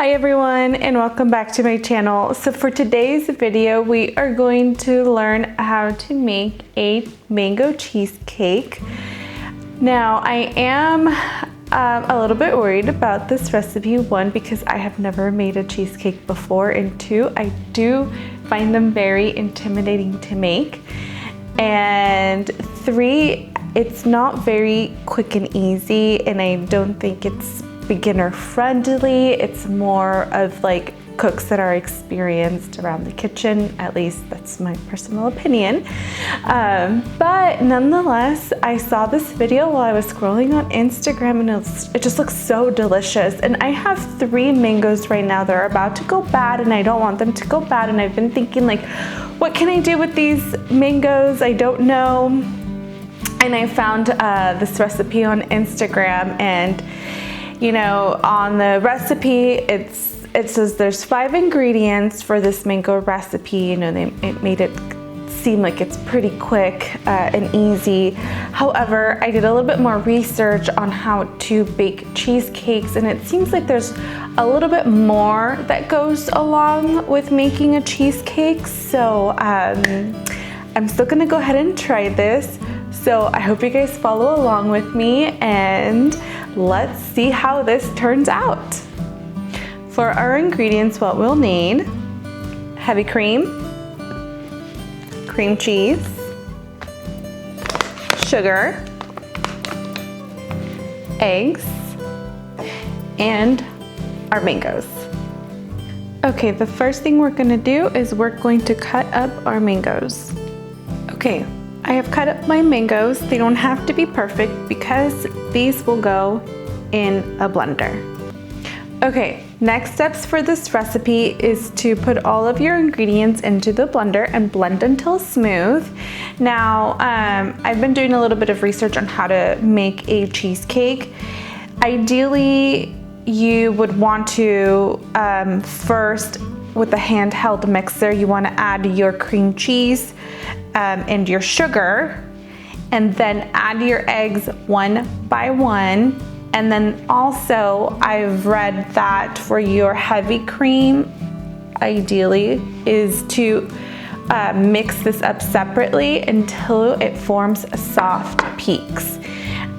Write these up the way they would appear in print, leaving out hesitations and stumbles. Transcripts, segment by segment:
Hi everyone, and welcome back to my channel. So for today's video, we are going to learn how to make a mango cheesecake. Now I am a little bit worried about this recipe. One, because I have never made a cheesecake before, and two, I do find them very intimidating to make. And three, it's not very quick and easy, and I don't think it's beginner friendly. It's more of like cooks that are experienced around the kitchen. At least that's my personal opinion. But nonetheless, I saw this video while I was scrolling on Instagram, and it just looks so delicious. And I have 3 mangoes right now. They're about to go bad, and I don't want them to go bad. And I've been thinking, like, what can I do with these mangoes? I don't know. And I found this recipe on Instagram, and you know, on the recipe, it says there's 5 ingredients for this mango recipe. You know, it made it seem like it's pretty quick and easy. However, I did a little bit more research on how to bake cheesecakes, and it seems like there's a little bit more that goes along with making a cheesecake. So I'm still gonna go ahead and try this. So I hope you guys follow along with me, and let's see how this turns out. For our ingredients, what we'll need: heavy cream, cream cheese, sugar, eggs, and our mangoes. Okay, the first thing we're gonna do is we're going to cut up our mangoes. Okay, I have cut up my mangoes. They don't have to be perfect because these will go in a blender. Okay, next steps for this recipe is to put all of your ingredients into the blender and blend until smooth. Now, I've been doing a little bit of research on how to make a cheesecake. Ideally, you would want to first, with a handheld mixer, you want to add your cream cheese and your sugar, and then add your eggs one by one. And then also, I've read that for your heavy cream, ideally, is to mix this up separately until it forms soft peaks.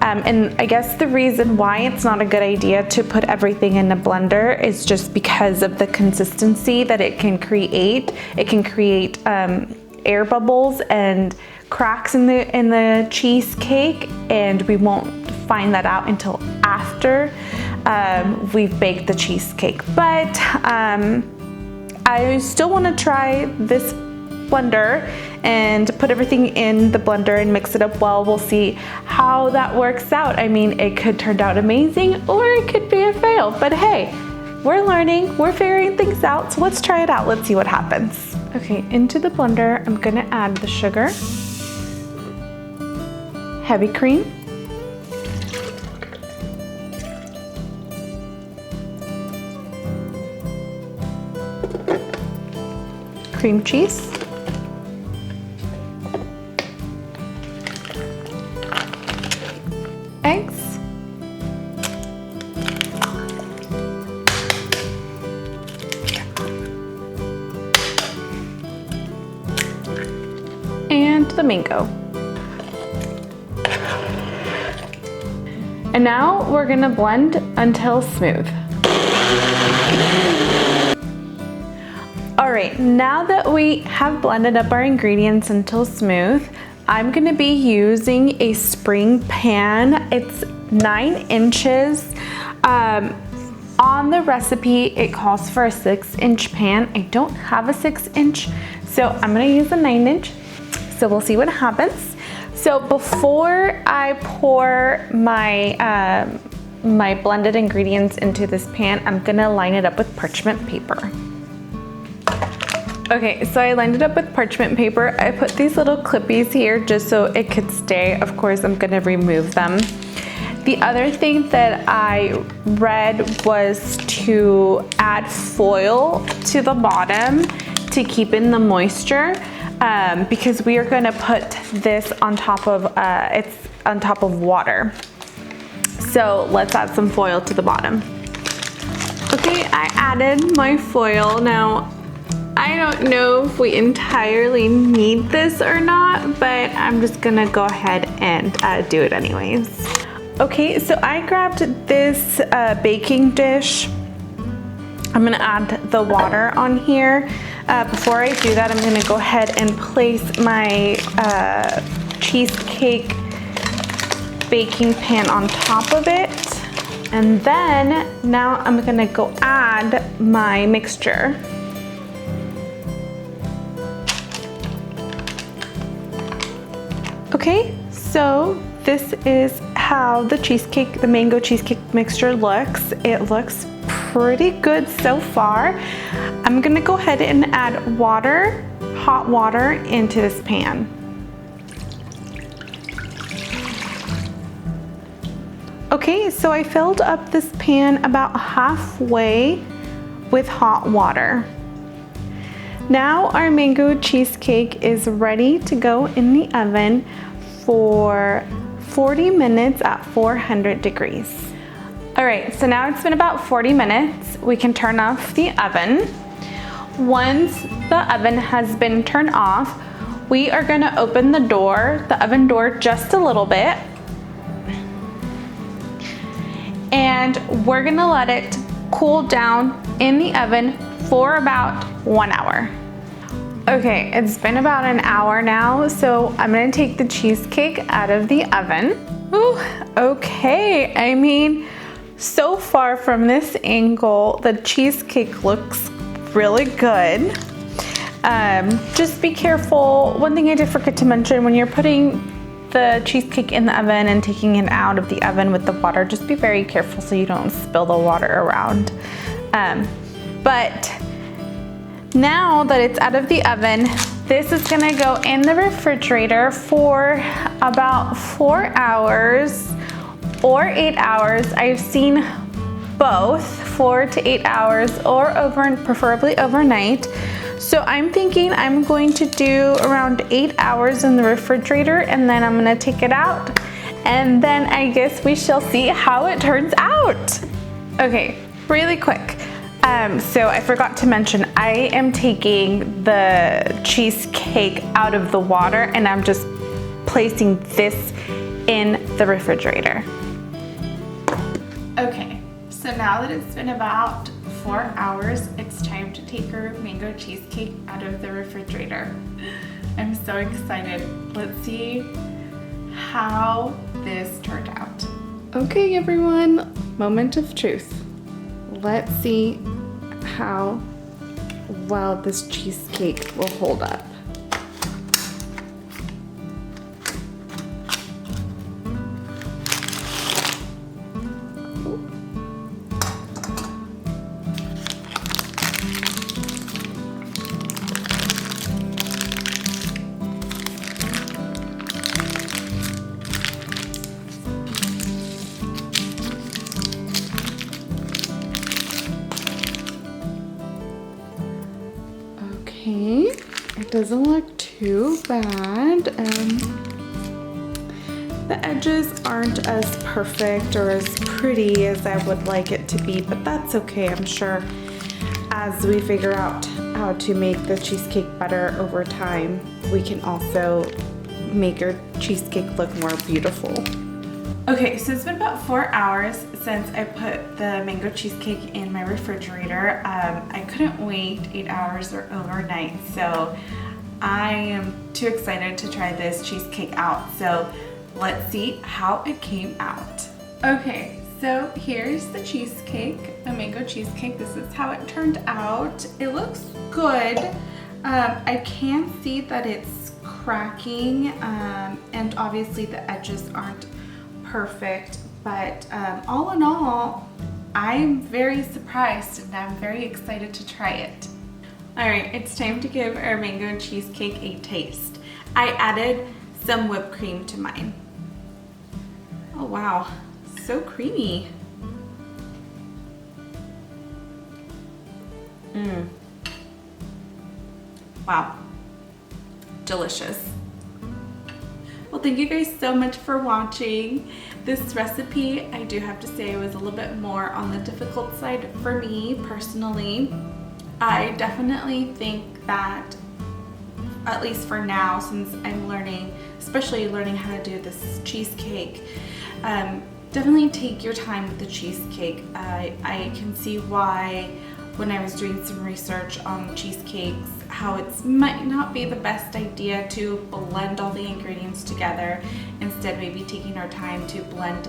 And I guess the reason why it's not a good idea to put everything in a blender is just because of the consistency that it can create. It can create air bubbles and cracks in the cheesecake, and we won't find that out until after we've baked the cheesecake. But I still want to try this blender and put everything in the blender and mix it up well. We'll see how that works out. I mean, it could turn out amazing or it could be a fail, but hey, we're learning, we're figuring things out, so let's try it out. Let's see what happens. Okay, into the blender, I'm gonna add the sugar, heavy cream, cream cheese, eggs, and the mango. And now we're gonna blend until smooth. All right, now that we have blended up our ingredients until smooth, I'm gonna be using a spring pan. It's 9 inches. On the recipe, it calls for a 6-inch pan. I don't have a 6-inch, so I'm gonna use a 9-inch. So we'll see what happens. So before I pour my my blended ingredients into this pan, I'm gonna line it up with parchment paper. Okay, so I lined it up with parchment paper. I put these little clippies here just so it could stay. Of course, I'm gonna remove them. The other thing that I read was to add foil to the bottom to keep in the moisture, because we are gonna put this on top of, it's on top of water. So let's add some foil to the bottom. Okay, I added my foil. Now, I don't know if we entirely need this or not, but I'm just gonna go ahead and do it anyways. Okay, so I grabbed this baking dish. I'm gonna add the water on here. Before I do that, I'm gonna go ahead and place my cheesecake baking pan on top of it. And then now I'm gonna go add my mixture. Okay, so this is how the mango cheesecake mixture looks. It looks pretty good so far. I'm gonna go ahead and add water, hot water, into this pan. Okay, so I filled up this pan about halfway with hot water. Now our mango cheesecake is ready to go in the oven for 40 minutes at 400 degrees. All right, so now it's been about 40 minutes. We can turn off the oven. Once the oven has been turned off, we are gonna open the oven door just a little bit. And we're gonna let it cool down in the oven for about 1 hour. Okay, it's been about an hour now, so I'm gonna take the cheesecake out of the oven. Ooh, okay, I mean, so far from this angle, the cheesecake looks really good. Just be careful. One thing I did forget to mention, when you're putting the cheesecake in the oven and taking it out of the oven with the water, just be very careful so you don't spill the water around. But now that it's out of the oven, this is gonna go in the refrigerator for about 4 hours or 8 hours. I've seen both, 4 to 8 hours, or preferably overnight. So I'm thinking I'm going to do around 8 hours in the refrigerator, and then I'm gonna take it out, and then I guess we shall see how it turns out. Okay, really quick. So I forgot to mention, I am taking the cheesecake out of the water and I'm just placing this in the refrigerator. Okay, so now that it's been about 4 hours, it's time to take our mango cheesecake out of the refrigerator. I'm so excited. Let's see how this turned out. Okay, everyone, moment of truth. Let's see how well this cheesecake will hold up. Okay, it doesn't look too bad. The edges aren't as perfect or as pretty as I would like it to be, but that's okay. I'm sure as we figure out how to make the cheesecake better over time, we can also make our cheesecake look more beautiful. Okay, so it's been about 4 hours since I put the mango cheesecake in my refrigerator. I couldn't wait 8 hours or overnight, so I am too excited to try this cheesecake out. So let's see how it came out. Okay, so here's the cheesecake, the mango cheesecake. This is how it turned out. It looks good. I can see that it's cracking, and obviously the edges aren't perfect, but all in all, I'm very surprised and I'm very excited to try it. All right, it's time to give our mango cheesecake a taste. I added some whipped cream to mine. Oh wow, so creamy. Wow, delicious. Well, thank you guys so much for watching. This recipe, I do have to say, was a little bit more on the difficult side for me personally. I definitely think that, at least for now, since I'm learning, especially learning how to do this cheesecake, definitely take your time with the cheesecake. I can see why, when I was doing some research on cheesecakes, how it might not be the best idea to blend all the ingredients together. Instead, maybe taking our time to blend,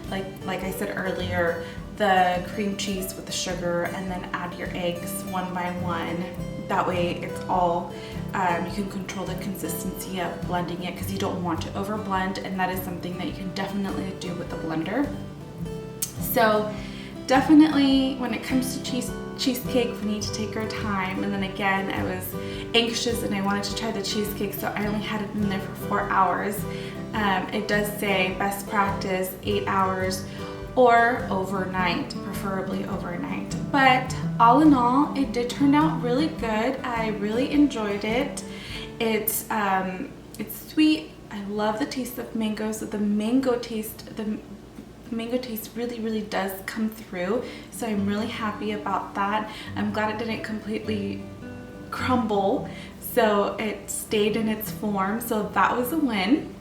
like I said earlier, the cream cheese with the sugar, and then add your eggs one by one. That way it's all, you can control the consistency of blending it, because you don't want to over blend, and that is something that you can definitely do with the blender. So definitely when it comes to cheesecake, we need to take our time. And then again, I was anxious and I wanted to try the cheesecake, so I only had it in there for 4 hours. It does say best practice 8 hours or overnight, preferably overnight. But all in all, it did turn out really good. I really enjoyed it. It's sweet. I love the taste of mangoes. The mango taste really does come through, so I'm really happy about that. I'm glad it didn't completely crumble, so it stayed in its form, so that was a win.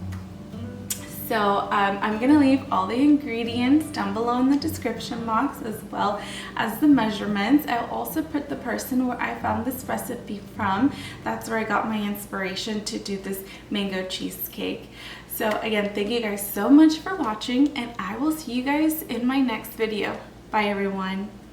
So I'm gonna leave all the ingredients down below in the description box, as well as the measurements. I'll also put the person where I found this recipe from. That's where I got my inspiration to do this mango cheesecake. So again, thank you guys so much for watching, and I will see you guys in my next video. Bye everyone.